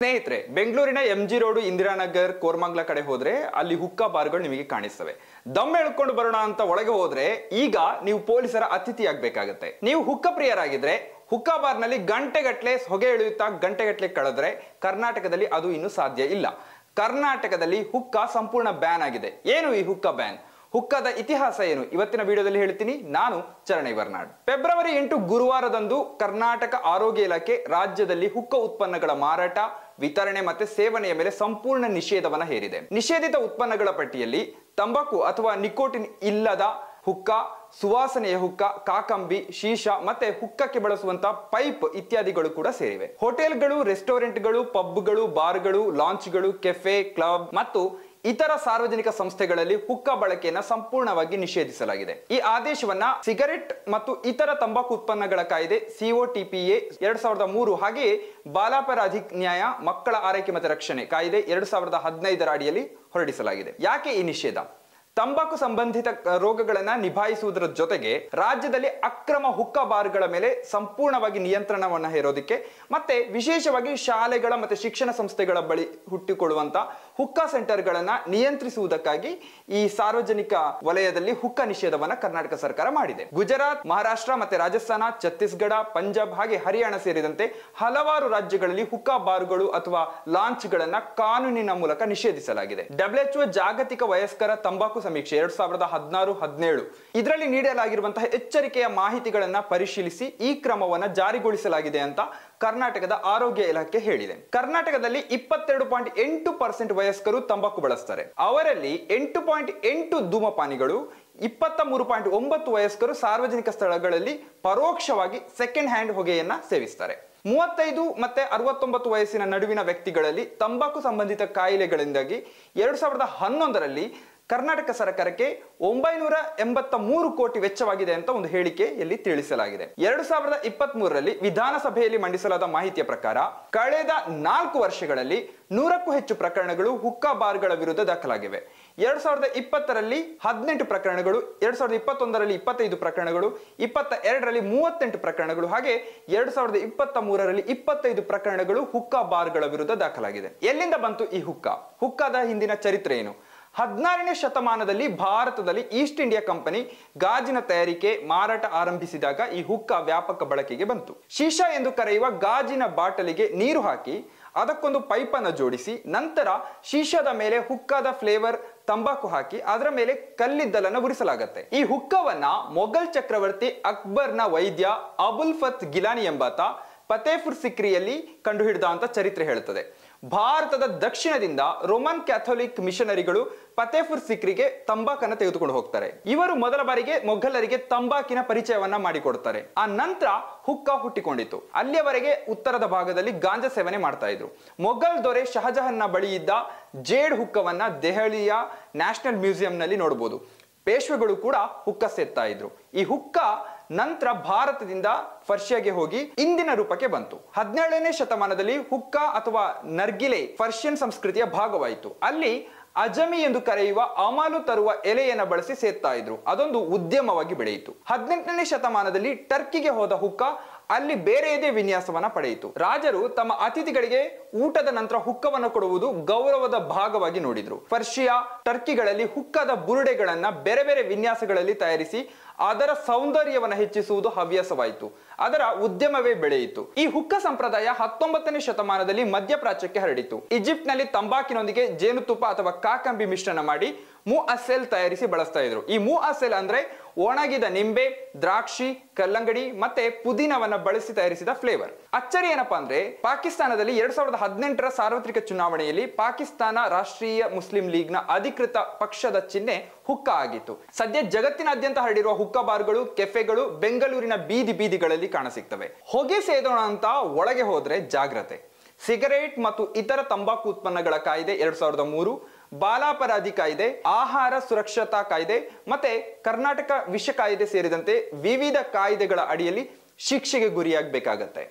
ಸ್ನೇಹಿತರೆ, ಬೆಂಗಳೂರಿನ MG road, Indiranagar, Koramangala ಕಡೆ ಹೋದ್ರೆ ಅಲ್ಲಿ ಹುಕ್ಕಾ ಬಾರ್ಗಳು ನಿಮಗೆ ಕಾಣಿಸ್ತವೆ. ದಮ್ ಎಳ್ಕೊಂಡು ಬರೋಣ ಅಂತ ಒಳಗೆ ಹೋದ್ರೆ ಈಗ ನೀವು ಪೊಲೀಸರ ಅತಿಥಿ ಆಗ್ಬೇಕಾಗತ್ತೆ. ನೀವು ಹುಕ್ಕ ಪ್ರಿಯರಾಗಿದ್ರೆ ಹುಕ್ಕಾ ಬಾರ್ ನಲ್ಲಿ ಗಂಟೆಗಟ್ಟಲೆ ಹೊಗೆ ಎಳೆಯುತ್ತಾ ಗಂಟೆಗಟ್ಟಲೆ ಕಳೆದ್ರೆ ಕರ್ನಾಟಕದಲ್ಲಿ ಅದು ಇನ್ನು ಸಾಧ್ಯ ಇಲ್ಲ. ಕರ್ನಾಟಕದಲ್ಲಿ ಹುಕ್ಕಾ ಸಂಪೂರ್ಣ ಬ್ಯಾನ್ ಆಗಿದೆ. ಏನು ಈ ಹುಕ್ಕಾ ಬ್ಯಾನ್? ಹುಕ್ಕಾದ ಇತಿಹಾಸ ಏನು ಇವತ್ತಿನ ವಿಡಿಯೋದಲ್ಲಿ ಹೇಳ್ತೀನಿ. ನಾನು ಚರಣೈ ವರ್ನಾಡ್. ಫೆಬ್ರವರಿ 8 ಗುರುವಾರದಂದು ಕರ್ನಾಟಕ ಆರೋಗ್ಯ ಇಲಾಖೆ ರಾಜ್ಯದಲ್ಲಿ ಹುಕ್ಕ ಉತ್ಪನ್ನಗಳ ಮಾರಾಟ, ವಿತರಣೆ ಮತ್ತೆ ಸೇವನೆಯ ಮೇಲೆ ಸಂಪೂರ್ಣ ನಿಷೇಧವನ್ನ ಹೇರಿದೆ. ನಿಷೇಧಿತ ಉತ್ಪನ್ನಗಳ ಪಟ್ಟಿಯಲ್ಲಿ ತಂಬಾಕು ಅಥವಾ ನಿಕೋಟಿನ್ ಇಲ್ಲದ ಹುಕ್ಕ, ಸುವಾಸನೆಯ ಹುಕ್ಕ, ಕಾಕಂಬಿ, ಶೀಶಾ ಮತ್ತೆ ಹುಕ್ಕಕ್ಕೆ ಬಳಸುವಂತ ಪೈಪ್ ಇತ್ಯಾದಿಗಳು ಕೂಡ ಸೇರಿವೆ. ಹೋಟೆಲ್ಗಳು, ರೆಸ್ಟೋರೆಂಟ್ಗಳು, ಪಬ್ಗಳು, ಬಾರ್ಗಳು, ಲಾಂಚ್ಗಳು, ಕೆಫೆ, ಕ್ಲಬ್ ಮತ್ತು ಇತರ ಸಾರ್ವಜನಿಕ ಸಂಸ್ಥೆಗಳಲ್ಲಿ ಹುಕ್ಕ ಬಳಕೆಯನ್ನು ಸಂಪೂರ್ಣವಾಗಿ ನಿಷೇಧಿಸಲಾಗಿದೆ. ಈ ಆದೇಶವನ್ನ ಸಿಗರೆಟ್ ಮತ್ತು ಇತರ ತಂಬಾಕು ಉತ್ಪನ್ನಗಳ ಕಾಯ್ದೆ COTPA 2003 ಹಾಗೆಯೇ ಬಾಲಾಪರಾಧಿ ನ್ಯಾಯ, ಮಕ್ಕಳ ಆರೈಕೆ ಮತ್ತು ರಕ್ಷಣೆ ಕಾಯ್ದೆ 2015 ಅಡಿಯಲ್ಲಿ ಹೊರಡಿಸಲಾಗಿದೆ. ಯಾಕೆ ಈ ನಿಷೇಧ? ತಂಬಾಕು ಸಂಬಂಧಿತ ರೋಗಗಳನ್ನ ನಿಭಾಯಿಸುವುದರ ಜೊತೆಗೆ ರಾಜ್ಯದಲ್ಲಿ ಅಕ್ರಮ ಹುಕ್ಕ ಬಾರ್ಗಳ ಮೇಲೆ ಸಂಪೂರ್ಣವಾಗಿ ನಿಯಂತ್ರಣವನ್ನ ಹೇರೋದಕ್ಕೆ ಮತ್ತೆ ವಿಶೇಷವಾಗಿ ಶಾಲೆಗಳ ಮತ್ತೆ ಶಿಕ್ಷಣ ಸಂಸ್ಥೆಗಳ ಬಳಿ ಹುಟ್ಟಿಕೊಳ್ಳುವಂತ ಹುಕ್ಕ ಸೆಂಟರ್ಗಳನ್ನ ನಿಯಂತ್ರಿಸುವುದಕ್ಕಾಗಿ ಈ ಸಾರ್ವಜನಿಕ ವಲಯದಲ್ಲಿ ಹುಕ್ಕ ನಿಷೇಧವನ್ನ ಕರ್ನಾಟಕ ಸರ್ಕಾರ ಮಾಡಿದೆ. ಗುಜರಾತ್, ಮಹಾರಾಷ್ಟ್ರ ಮತ್ತೆ ರಾಜಸ್ಥಾನ, ಛತ್ತೀಸ್ಗಢ, ಪಂಜಾಬ್ ಹಾಗೆ ಹರಿಯಾಣ ಸೇರಿದಂತೆ ಹಲವಾರು ರಾಜ್ಯಗಳಲ್ಲಿ ಹುಕ್ಕ ಬಾರ್ಗಳು ಅಥವಾ ಲಾಂಚ್ ಗಳನ್ನ ಕಾನೂನಿನ ಮೂಲಕ ನಿಷೇಧಿಸಲಾಗಿದೆ. WHO ಜಾಗತಿಕ ವಯಸ್ಕರ ತಂಬಾಕು ಸಮೀಕ್ಷೆ 2016-17 ಇದರಲ್ಲಿ ನೀಡಲಾಗಿರುವಂತಹ ಎಚ್ಚರಿಕೆಯ ಮಾಹಿತಿಗಳನ್ನ ಪರಿಶೀಲಿಸಿ ಈ ಕ್ರಮವನ್ನ ಜಾರಿಗೊಳಿಸಲಾಗಿದೆ ಅಂತ ಕರ್ನಾಟಕದ ಆರೋಗ್ಯ ಇಲಾಖೆ ಹೇಳಿದೆ. ಕರ್ನಾಟಕದಲ್ಲಿ 22.8% ವಯಸ್ಕರು ತಂಬಾಕು ಬಳಸ್ತಾರೆ. ಅವರಲ್ಲಿ 8.8 ಧೂಮಪಾನಿಗಳು, 23.9 ವಯಸ್ಕರು ಸಾರ್ವಜನಿಕ ಸ್ಥಳಗಳಲ್ಲಿ ಪರೋಕ್ಷವಾಗಿ ಸೆಕೆಂಡ್ ಹ್ಯಾಂಡ್ ಹೊಗೆಯನ್ನ ಸೇವಿಸ್ತಾರೆ. 35 ಮತ್ತೆ 69 ವಯಸ್ಸಿನ ನಡುವಿನ ವ್ಯಕ್ತಿಗಳಲ್ಲಿ ತಂಬಾಕು ಸಂಬಂಧಿತ ಕಾಯಿಲೆಗಳಿಂದಾಗಿ 2011ರಲ್ಲಿ ಕರ್ನಾಟಕ ಸರ್ಕಾರಕ್ಕೆ 983 ಕೋಟಿ ವೆಚ್ಚವಾಗಿದೆ ಅಂತ ಒಂದು ಹೇಳಿಕೆಯಲ್ಲಿ ತಿಳಿಸಲಾಗಿದೆ. 2023ರಲ್ಲಿ ವಿಧಾನಸಭೆಯಲ್ಲಿ ಮಂಡಿಸಲಾದ ಮಾಹಿತಿಯ ಪ್ರಕಾರ ಕಳೆದ 4 ವರ್ಷಗಳಲ್ಲಿ 100ಕ್ಕೂ ಹೆಚ್ಚು ಪ್ರಕರಣಗಳು ಹುಕ್ಕಾ ಬಾರ್ಗಳ ವಿರುದ್ಧ ದಾಖಲಾಗಿವೆ. 2020ರಲ್ಲಿ 18 ಪ್ರಕರಣಗಳು, 2021ರಲ್ಲಿ 25 ಪ್ರಕರಣಗಳು, 22ರಲ್ಲಿ 38 ಪ್ರಕರಣಗಳು ಹಾಗೆ 2023ರಲ್ಲಿ 25 ಪ್ರಕರಣಗಳು ಹುಕ್ಕಾ ಬಾರ್ಗಳ ವಿರುದ್ಧ ದಾಖಲಾಗಿದೆ. ಎಲ್ಲಿಂದ ಬಂತು ಈ ಹುಕ್ಕಾ? ಹುಕ್ಕಾದ ಹಿಂದಿನ ಚರಿತ್ರೆ ಏನು? 16ನೇ ಶತಮಾನದಲ್ಲಿ ಭಾರತದಲ್ಲಿ ಈಸ್ಟ್ ಇಂಡಿಯಾ ಕಂಪನಿ ಗಾಜಿನ ತಯಾರಿಕೆ, ಮಾರಾಟ ಆರಂಭಿಸಿದಾಗ ಈ ಹುಕ್ಕಾ ವ್ಯಾಪಕ ಬಳಕೆಗೆ ಬಂತು. ಶೀಶಾ ಎಂದು ಕರೆಯುವ ಗಾಜಿನ ಬಾಟಲಿಗೆ ನೀರು ಹಾಕಿ ಅದಕ್ಕೊಂದು ಪೈಪನ್ನು ಜೋಡಿಸಿ ನಂತರ ಶೀಶಾದ ಮೇಲೆ ಹುಕ್ಕಾದ ಫ್ಲೇವರ್ ತಂಬಾಕು ಹಾಕಿ ಅದರ ಮೇಲೆ ಕಲ್ಲಿದ್ದಲನ್ನು ಉರಿಸಲಾಗುತ್ತೆ. ಈ ಹುಕ್ಕವನ್ನ ಮೊಘಲ್ ಚಕ್ರವರ್ತಿ ಅಕ್ಬರ್ನ ವೈದ್ಯ ಅಬುಲ್ ಫತ್ ಗಿಲಾನಿ ಎಂಬಾತ ಫತೇಪುರ್ ಸಿಕ್ರಿಯಲ್ಲಿ ಕಂಡುಹಿಡಿದ ಅಂತ ಚರಿತ್ರೆ ಹೇಳುತ್ತದೆ. ಭಾರತದ ದಕ್ಷಿಣದಿಂದ ರೋಮನ್ ಕ್ಯಾಥೋಲಿಕ್ ಮಿಷನರಿಗಳು ಫತೇಪುರ್ ಸಿಕ್ರಿಗೆ ತಂಬಾಕನ್ನು ತೆಗೆದುಕೊಂಡು ಹೋಗ್ತಾರೆ. ಇವರು ಮೊದಲ ಬಾರಿಗೆ ಮೊಘಲರಿಗೆ ತಂಬಾಕಿನ ಪರಿಚಯವನ್ನ ಮಾಡಿಕೊಡ್ತಾರೆ. ಆ ನಂತರ ಹುಕ್ಕಾ ಹುಟ್ಟಿಕೊಂಡಿತು. ಅಲ್ಲಿಯವರೆಗೆ ಉತ್ತರದ ಭಾಗದಲ್ಲಿ ಗಾಂಜಾ ಸೇವನೆ ಮಾಡ್ತಾ ಇದ್ರು. ಮೊಘಲ್ ದೊರೆ ಶಹಜಹಾನ್ನ ಬಳಿ ಇದ್ದ ಜೇಡ್ ಹುಕ್ಕವನ್ನ ದೆಹಲಿಯ ನ್ಯಾಷನಲ್ ಮ್ಯೂಸಿಯಂ ನಲ್ಲಿ ನೋಡಬಹುದು. ಪೇಶ್ವೆಗಳು ಕೂಡ ಹುಕ್ಕ ಸೇರ್ತಾ ಇದ್ರು. ಈ ಹುಕ್ಕ ನಂತರ ಭಾರತದಿಂದ ಪರ್ಷಿಯಾಗೆ ಹೋಗಿ ಇಂದಿನ ರೂಪಕ್ಕೆ ಬಂತು. 17ನೇ ಶತಮಾನದಲ್ಲಿ ಹುಕ್ಕ ಅಥವಾ ನರ್ಗಿಲೆ ಪರ್ಷಿಯನ್ ಸಂಸ್ಕೃತಿಯ ಭಾಗವಾಯಿತು. ಅಲ್ಲಿ ಅಜಮಿ ಎಂದು ಕರೆಯುವ ಅಮಲು ತರುವ ಎಲೆಯನ್ನು ಬಳಸಿ ಸೇರ್ತಾ ಇದ್ರು. ಅದೊಂದು ಉದ್ಯಮವಾಗಿ ಬೆಳೆಯಿತು. 18ನೇ ಶತಮಾನದಲ್ಲಿ ಟರ್ಕಿಗೆ ಹೋದ ಹುಕ್ಕ ಅಲ್ಲಿ ಬೇರೆಯದೇ ವಿನ್ಯಾಸವನ್ನ ಪಡೆಯಿತು. ರಾಜರು ತಮ್ಮ ಅತಿಥಿಗಳಿಗೆ ಊಟದ ನಂತರ ಹುಕ್ಕವನ್ನು ಕೊಡುವುದು ಗೌರವದ ಭಾಗವಾಗಿ ನೋಡಿದ್ರು. ಪರ್ಷಿಯಾ, ಟರ್ಕಿಗಳಲ್ಲಿ ಹುಕ್ಕದ ಬುರುಡೆಗಳನ್ನ ಬೇರೆ ಬೇರೆ ವಿನ್ಯಾಸಗಳಲ್ಲಿ ತಯಾರಿಸಿ ಅದರ ಸೌಂದರ್ಯವನ್ನು ಹೆಚ್ಚಿಸುವುದು ಹವ್ಯಾಸವಾಯಿತು. ಅದರ ಉದ್ಯಮವೇ ಬೆಳೆಯಿತು. ಈ ಹುಕ್ಕ ಸಂಪ್ರದಾಯ 19ನೇ ಶತಮಾನದಲ್ಲಿ ಮಧ್ಯಪ್ರಾಚ್ಯಕ್ಕೆ ಹರಡಿತು. ಈಜಿಪ್ಟ್ ನಲ್ಲಿ ತಂಬಾಕಿನೊಂದಿಗೆ ಜೇನುತುಪ್ಪ ಅಥವಾ ಕಾಕಂಬಿ ಮಿಶ್ರಣ ಮಾಡಿ ಮುಅಸ್ಸೆಲ್ ತಯಾರಿಸಿ ಬಳಸ್ತಾ ಇದ್ರು. ಈ ಮುಅಸ್ಸೆಲ್ ಅಂದ್ರೆ ಒಣಗಿದ ನಿಂಬೆ, ದ್ರಾಕ್ಷಿ, ಕಲ್ಲಂಗಡಿ ಮತ್ತೆ ಪುದೀನವನ್ನ ಬಳಸಿ ತಯಾರಿಸಿದ ಫ್ಲೇವರ್. ಅಚ್ಚರಿ ಏನಪ್ಪಾ ಅಂದ್ರೆ ಪಾಕಿಸ್ತಾನದಲ್ಲಿ 2018ರ ಸಾರ್ವತ್ರಿಕ ಚುನಾವಣೆಯಲ್ಲಿ ಪಾಕಿಸ್ತಾನ ರಾಷ್ಟ್ರೀಯ ಮುಸ್ಲಿಂ ಲೀಗ್ನ ಅಧಿಕೃತ ಪಕ್ಷದ ಚಿಹ್ನೆ ಹುಕ್ಕ ಆಗಿತ್ತು. ಸದ್ಯ ಜಗತ್ತಿನಾದ್ಯಂತ ಹರಡಿರುವ ಹುಕ್ಕ ಬಾರ್ಗಳು, ಕೆಫೆಗಳು ಬೆಂಗಳೂರಿನ ಬೀದಿ ಬೀದಿಗಳಲ್ಲಿ ಕಾಣಸಿಗ್ತವೆ. ಹೊಗೆ ಸೇದೋಣ ಅಂತ ಒಳಗೆ ಹೋದ್ರೆ ಜಾಗ್ರತೆ. ಸಿಗರೇಟ್ ಮತ್ತು ಇತರ ತಂಬಾಕು ಉತ್ಪನ್ನಗಳ ಕಾಯ್ದೆ 2003, ಬಾಲಾಪರಾಧಿ ಕಾಯ್ದೆ, ಆಹಾರ ಸುರಕ್ಷತಾ ಕಾಯ್ದೆ ಮತ್ತೆ ಕರ್ನಾಟಕ ವಿಷ ಕಾಯ್ದೆ ಸೇರಿದಂತೆ ವಿವಿಧ ಕಾಯ್ದೆಗಳ ಅಡಿಯಲ್ಲಿ ಶಿಕ್ಷೆಗೆ ಗುರಿಯಾಗಬೇಕಾಗತ್ತೆ.